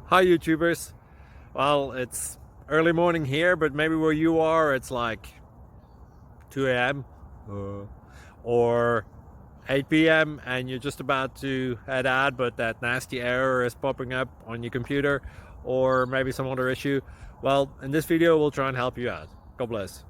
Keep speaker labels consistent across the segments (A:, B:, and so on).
A: Hi YouTubers. Well, it's early morning here, but maybe where you are it's like 2 a.m. Or 8 p.m. and you're just about to head out, but that nasty error is popping up on your computer, or maybe some other issue. Well, in this video we'll try and help you out. God bless.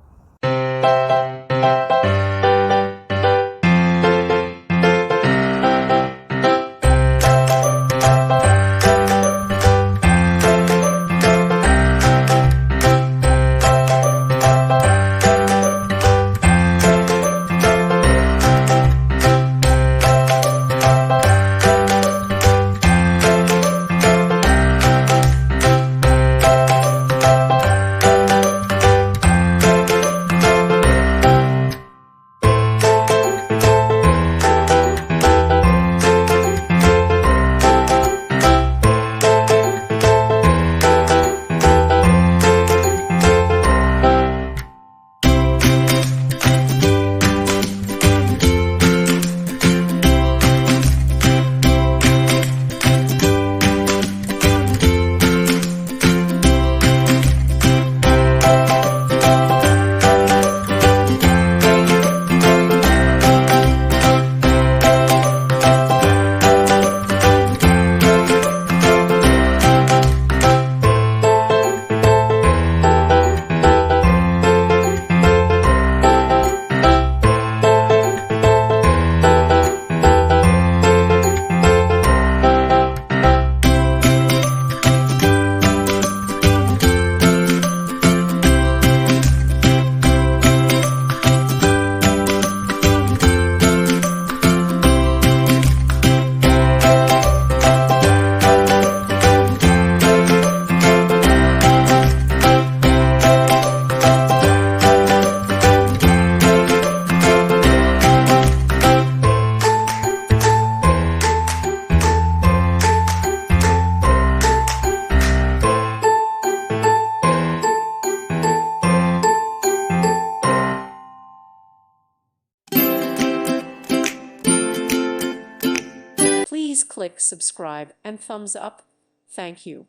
B: Please click subscribe and thumbs up. Thank you.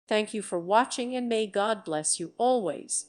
B: Thank you for watching, and may God bless you always.